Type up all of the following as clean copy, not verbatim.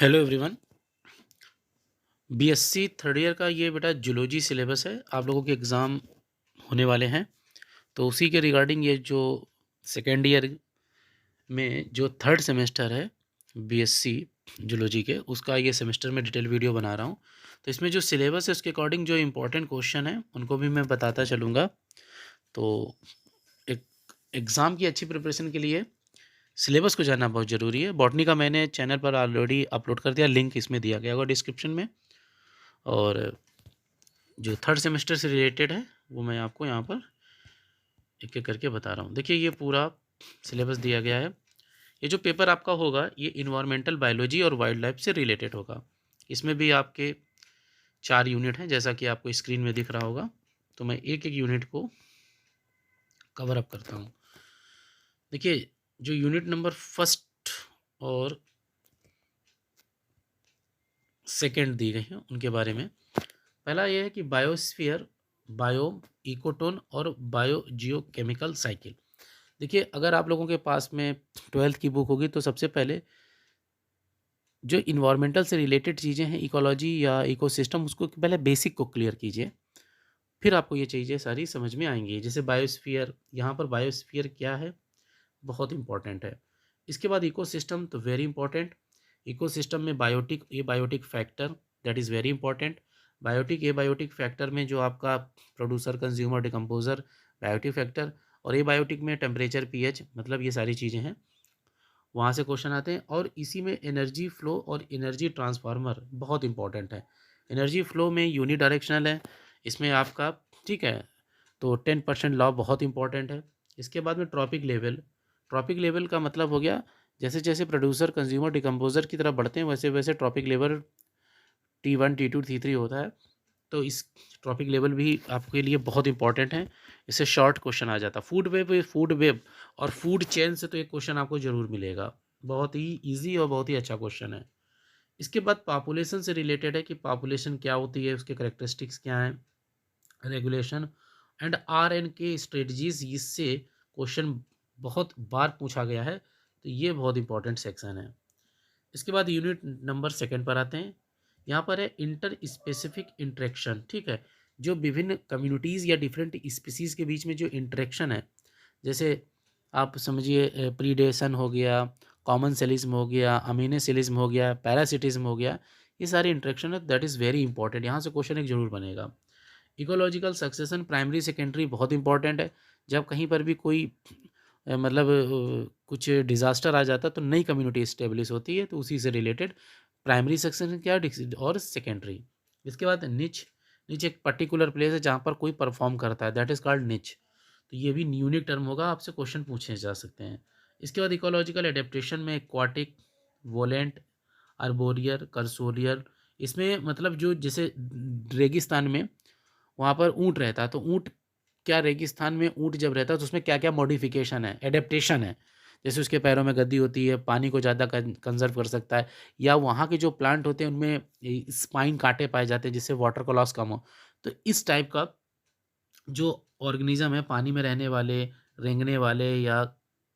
Hello everyone. BSc third year का ये बेटा जूलॉजी सिलेबस है। आप लोगों के एग्ज़ाम होने वाले हैं, तो उसी के रिगार्डिंग ये जो सेकेंड ईयर में जो थर्ड सेमेस्टर है बीएससी जूलॉजी के, उसका ये सेमेस्टर में डिटेल वीडियो बना रहा हूँ। तो इसमें जो सिलेबस है उसके अकॉर्डिंग जो इम्पोर्टेंट क्वेश्चन है उनको भी मैं बताता चलूँगा। तो एक एग्ज़ाम की अच्छी प्रिपरेशन के लिए सिलेबस को जानना बहुत ज़रूरी है। बॉटनी का मैंने चैनल पर ऑलरेडी अपलोड कर दिया, लिंक इसमें दिया गया होगा डिस्क्रिप्शन में। और जो थर्ड सेमेस्टर से रिलेटेड है वो मैं आपको यहाँ पर एक एक करके बता रहा हूँ। देखिए, ये पूरा सिलेबस दिया गया है। ये जो पेपर आपका होगा ये इन्वायरमेंटल बायोलॉजी और वाइल्ड लाइफ से रिलेटेड होगा। इसमें भी आपके 4 यूनिट हैं, जैसा कि आपको स्क्रीन में दिख रहा होगा। तो मैं एक एक यूनिट को कवर अप करता हूँ। देखिए, जो यूनिट नंबर फर्स्ट और सेकंड दी गई हैं उनके बारे में, पहला ये है कि बायोस्फीयर, बायोम, इकोटोन और बायो जियोकेमिकल साइकिल। देखिए, अगर आप लोगों के पास में 12th की बुक होगी तो सबसे पहले जो इन्वायरमेंटल से रिलेटेड चीज़ें हैं, इकोलॉजी या इकोसिस्टम, उसको पहले बेसिक को क्लियर कीजिए, फिर आपको ये चीज़ें सारी समझ में आएंगी। जैसे बायोस्फीयर, यहाँ पर बायोस्फीयर क्या है, बहुत इंपॉर्टेंट है। इसके बाद इकोसिस्टम, तो वेरी इंपॉर्टेंट। इकोसिस्टम में biotic, abiotic factor, that is very important. Biotic, abiotic factor में जो आपका producer, consumer, decomposer, biotic factor, और ए बायोटिक में टेम्परेचर, पीएच, मतलब ये सारी चीज़ें हैं, वहाँ से क्वेश्चन आते हैं। और इसी में एनर्जी फ्लो और एनर्जी ट्रांसफार्मर बहुत इंपॉर्टेंट है। एनर्जी फ्लो में यूनी डायरेक्शनल है इसमें आपका, ठीक है। तो 10% लॉ बहुत इंपॉर्टेंट है। इसके बाद में ट्रॉपिक लेवल। ट्रॉपिक लेवल का मतलब हो गया, जैसे जैसे प्रोड्यूसर, कंज्यूमर, डिकम्पोजर की तरफ बढ़ते हैं वैसे वैसे trophic level T1, T2, T3 होता है। तो इस ट्रॉपिक लेवल भी आपके लिए बहुत इंपॉर्टेंट है। इससे शॉर्ट क्वेश्चन आ जाता। फूड वेब और फूड चेन से तो एक क्वेश्चन आपको ज़रूर मिलेगा। बहुत ही ईजी और बहुत ही अच्छा क्वेश्चन है। इसके बाद पॉपुलेशन से रिलेटेड है कि पॉपुलेशन क्या होती है, उसके करेक्टरिस्टिक्स क्या हैं, रेगुलेशन एंड RNK स्ट्रेटजीज, इससे क्वेश्चन बहुत बार पूछा गया है। तो ये बहुत इंपॉर्टेंट सेक्शन है। इसके बाद यूनिट नंबर सेकंड पर आते हैं। यहाँ पर है इंटर स्पेसिफिक इंटरेक्शन, ठीक है। जो विभिन्न कम्युनिटीज़ या डिफरेंट स्पीसीज़ के बीच में जो इंटरेक्शन है, जैसे आप समझिए प्रीडेशन हो गया, कॉमन सेलिज्म हो गया, अमीनो सेलिज्म हो गया, पैरासिटिज्म हो गया, ये सारे इंटरेक्शन है, दैट इज़ वेरी इंपॉर्टेंट। यहाँ से क्वेश्चन एक जरूर बनेगा। इकोलॉजिकल सक्सेशन, प्राइमरी सेकेंडरी बहुत इंपॉर्टेंट है। जब कहीं पर भी कोई मतलब कुछ डिज़ास्टर आ जाता है तो नई कम्युनिटी इस्टेब्लिश होती है, तो उसी से रिलेटेड प्राइमरी सेक्शन क्या और सेकेंडरी। इसके बाद निच। निच एक पर्टिकुलर प्लेस है जहाँ पर कोई परफॉर्म करता है, दैट इज़ कॉल्ड निच। तो ये भी यूनिक टर्म होगा, आपसे क्वेश्चन पूछे जा सकते हैं। इसके बाद इकोलॉजिकल एडेप्टेशन में एक्वाटिक, वोलेंट, अर्बोरियर, कर्सोरियर। इसमें मतलब जो जैसे रेगिस्तान में वहाँ पर ऊँट रहता है, तो ऊँट क्या, रेगिस्तान में ऊँट जब रहता है तो उसमें क्या-क्या मॉडिफ़िकेशन है, एडेप्टेशन है। जैसे उसके पैरों में गद्दी होती है, पानी को ज़्यादा कंज़र्व कर सकता है, या वहाँ के जो प्लांट होते हैं उनमें स्पाइन काँटे पाए जाते हैं जिससे वाटर का लॉस कम हो। तो इस टाइप का जो ऑर्गेनिज़्म है पानी में रहने वाले, रेंगने वाले या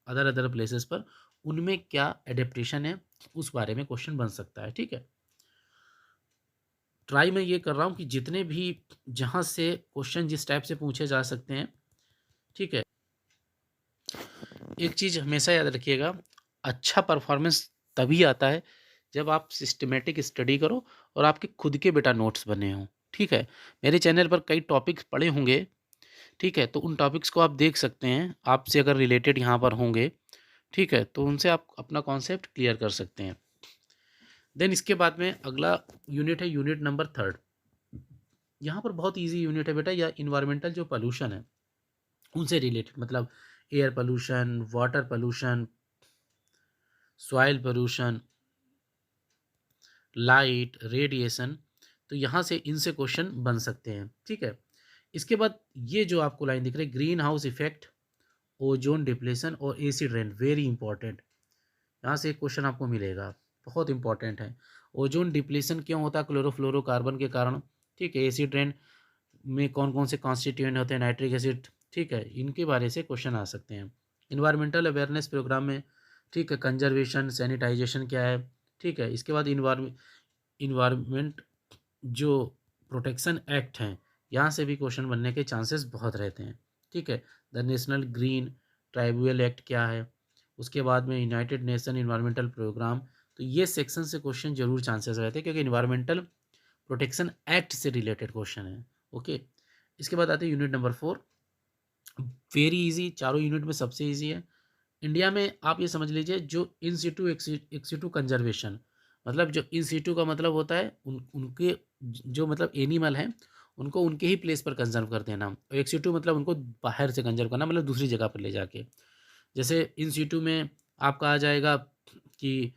अदर अदर प्लेसेस पर, उनमें क्या एडेप्टेशन है, उस बारे में क्वेश्चन बन सकता है, ठीक है। ट्राई मैं ये कर रहा हूँ कि जितने भी जहाँ से क्वेश्चन जिस टाइप से पूछे जा सकते हैं, ठीक है। एक चीज़ हमेशा याद रखिएगा, अच्छा परफॉर्मेंस तभी आता है जब आप सिस्टमेटिक स्टडी करो और आपके खुद के बेटा नोट्स बने हों, ठीक है। मेरे चैनल पर कई टॉपिक्स पड़े होंगे, ठीक है, तो उन टॉपिक्स को आप देख सकते हैं, आपसे अगर रिलेटेड यहाँ पर होंगे, ठीक है, तो उनसे आप अपना कॉन्सेप्ट क्लियर कर सकते हैं। देन इसके बाद में अगला यूनिट है यूनिट नंबर थर्ड। यहाँ पर बहुत ईजी यूनिट है बेटा, या इन्वायरमेंटल जो पोल्यूशन है उनसे रिलेटेड, मतलब air pollution, water pollution, soil pollution, light, radiation. तो यहाँ से इनसे क्वेश्चन बन सकते हैं, ठीक है। इसके बाद ये जो आपको लाइन दिख रही है, green house effect, ozone depletion और एसिड रेन, वेरी इंपॉर्टेंट। यहाँ से एक क्वेश्चन आपको मिलेगा, बहुत इंपॉर्टेंट है। ओजोन डिप्लेशन क्यों होता है? क्लोरोफ्लोरोकार्बन के कारण, ठीक है। एसिड रेन में कौन कौन से कॉन्स्टिट्यूएंट होते हैं? नाइट्रिक एसिड, ठीक है। इनके बारे से क्वेश्चन आ सकते हैं। इन्वायरमेंटल अवेयरनेस प्रोग्राम में, ठीक है, कंजर्वेशन, सैनिटाइजेशन क्या है, ठीक है। इसके बाद इन्वायरमेंट जो प्रोटेक्शन एक्ट हैं, यहाँ से भी क्वेश्चन बनने के चांसेस बहुत रहते हैं, ठीक है। The national green tribunal act क्या है, उसके बाद में यूनाइटेड नेशन इन्वायरमेंटल प्रोग्राम, तो ये सेक्शन से क्वेश्चन जरूर चांसेस रहते हैं क्योंकि इन्वायरमेंटल प्रोटेक्शन एक्ट से रिलेटेड क्वेश्चन है। ओके, इसके बाद आते हैं यूनिट नंबर 4, वेरी इजी, चारों यूनिट में सबसे इजी है। इंडिया में आप ये समझ लीजिए जो इन सिटू एक्सिटू कंजर्वेशन, मतलब जो इन सिटू का मतलब होता है उनके जो मतलब एनिमल हैं उनको उनके ही प्लेस पर कंजर्व कर देना, और एक्सिटू मतलब उनको बाहर से कंजर्व करना, मतलब दूसरी जगह पर ले जाके। जैसे इन सिटू में आपका आ जाएगा कि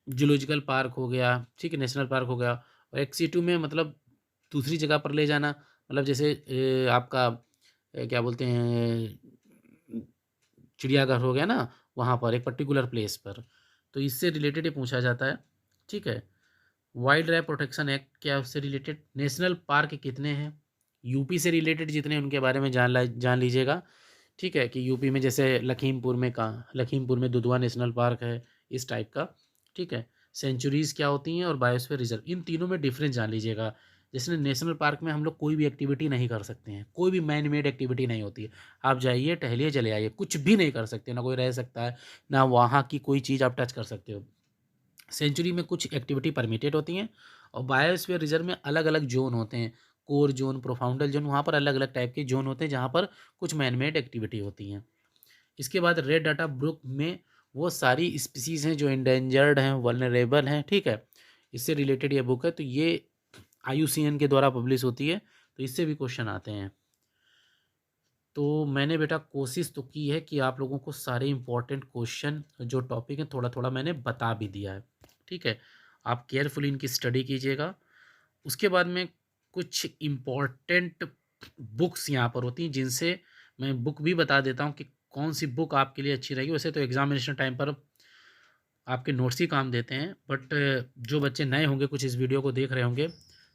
जूलॉजिकल पार्क हो गया, ठीक है, नेशनल पार्क हो गया, और एक्सिटू में मतलब दूसरी जगह पर ले जाना, मतलब जैसे आपका क्या बोलते हैं, चिड़ियाघर हो गया ना, वहाँ पर एक पर्टिकुलर प्लेस पर, तो इससे रिलेटेड ये पूछा जाता है, ठीक है। वाइल्ड लाइफ प्रोटेक्शन एक्ट क्या है, उससे रिलेटेड। नेशनल पार्क कितने हैं, यूपी से रिलेटेड जितने हैं उनके बारे में जान लीजिएगा, ठीक है, कि यूपी में जैसे लखीमपुर में दुधवा नेशनल पार्क है, इस टाइप का, ठीक है। सेंचुरीज़ क्या होती हैं और बायोस्फीयर रिजर्व, इन तीनों में डिफरेंस जान लीजिएगा। जैसे नेशनल पार्क में हम लोग कोई भी एक्टिविटी नहीं कर सकते हैं, कोई भी मैन मेड एक्टिविटी नहीं होती है, आप जाइए टहलिए चले आइए, कुछ भी नहीं कर सकते, ना कोई रह सकता है, ना वहाँ की कोई चीज़ आप टच कर सकते हो। सेंचुरी में कुछ एक्टिविटी परमिटेड होती हैं, और बायोस्फीयर रिजर्व में अलग अलग जोन होते हैं, कोर जोन, प्रोफाउंडल जोन, वहाँ पर अलग अलग टाइप के जोन होते हैं जहाँ पर कुछ मैनमेड एक्टिविटी होती हैं। इसके बाद रेड डाटा बुक में वो सारी स्पीसीज़ हैं जो इंडेंजर्ड हैं, वल्नरेबल हैं, ठीक है, इससे रिलेटेड ये बुक है, तो ये IUCN के द्वारा पब्लिश होती है, तो इससे भी क्वेश्चन आते हैं। तो मैंने बेटा कोशिश तो की है कि आप लोगों को सारे इंपॉर्टेंट क्वेश्चन जो टॉपिक हैं थोड़ा थोड़ा मैंने बता भी दिया है, ठीक है। आप केयरफुली इनकी स्टडी कीजिएगा। उसके बाद में कुछ इम्पॉर्टेंट बुक्स यहाँ पर होती हैं जिनसे मैं बुक भी बता देता हूँ कि कौन सी बुक आपके लिए अच्छी रहेगी। वैसे तो एग्जामिनेशन टाइम पर आपके नोट्स ही काम देते हैं, बट जो बच्चे नए होंगे, कुछ इस वीडियो को देख रहे होंगे,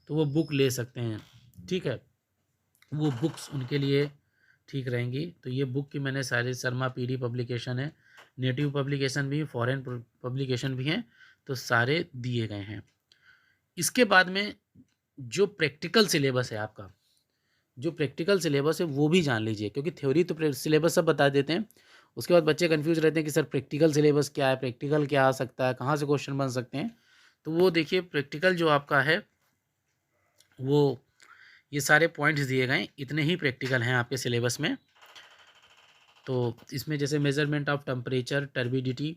तो वो बुक ले सकते हैं, ठीक है, वो बुक्स उनके लिए ठीक रहेंगी। तो ये बुक की मैंने सारे शर्मा पीडी पब्लिकेशन है, नेटिव पब्लिकेशन भी, फॉरेन पब्लिकेशन भी हैं, तो सारे दिए गए हैं। इसके बाद में जो प्रैक्टिकल सिलेबस है आपका, जो प्रैक्टिकल सिलेबस है वो भी जान लीजिए, क्योंकि थ्योरी तो सिलेबस सब बता देते हैं, उसके बाद बच्चे कंफ्यूज रहते हैं कि सर प्रैक्टिकल सिलेबस क्या है, प्रैक्टिकल क्या आ सकता है, कहाँ से क्वेश्चन बन सकते हैं। तो वो देखिए प्रैक्टिकल जो आपका है वो ये सारे पॉइंट्स दिए गए, इतने ही प्रैक्टिकल हैं आपके सिलेबस में। तो इसमें जैसे measurement of temperature, turbidity,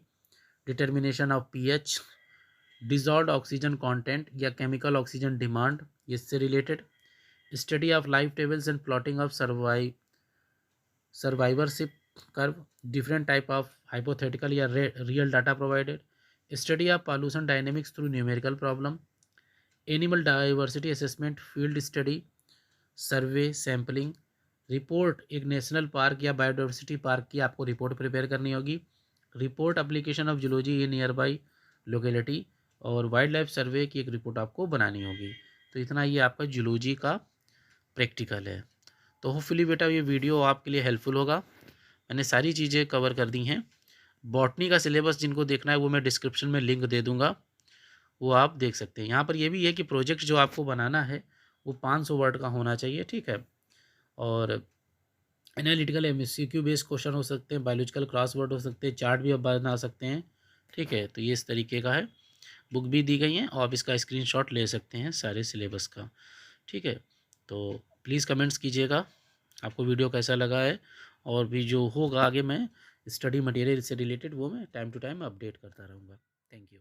determination of pH, dissolved oxygen content या केमिकल ऑक्सीजन डिमांड, इससे related. Study of life tables and plotting of survivorship curve, different type of hypothetical या real data provided. Study of pollution dynamics through numerical problem, animal diversity assessment, field study, survey, sampling, report, एक national park या biodiversity park की आपको report prepare करनी होगी, report application of zoology in near by locality, और wild life सर्वे की एक report आपको बनानी होगी। तो इतना ये आपका जूलॉजी का प्रैक्टिकल है। तो होपफुली बेटा ये वीडियो आपके लिए हेल्पफुल होगा, मैंने सारी चीज़ें कवर कर दी हैं। बॉटनी का सिलेबस जिनको देखना है वो मैं डिस्क्रिप्शन में लिंक दे दूँगा, वो आप देख सकते हैं। यहाँ पर ये भी है कि प्रोजेक्ट जो आपको बनाना है वो 500 वर्ड का होना चाहिए, ठीक है, और एनालिटिकल MCQ बेस्ड क्वेश्चन हो सकते हैं, बायोलॉजिकल क्रॉसवर्ड हो सकते हैं, चार्ट भी आप बना सकते हैं, ठीक है। तो ये इस तरीके का है, बुक भी दी गई हैं और आप इसका स्क्रीनशॉट ले सकते हैं सारे सिलेबस का, ठीक है। तो प्लीज़ कमेंट्स कीजिएगा आपको वीडियो कैसा लगा है, और भी जो होगा आगे मैं स्टडी मटेरियल से रिलेटेड वो मैं टाइम टू टाइम अपडेट करता रहूँगा। Thank you.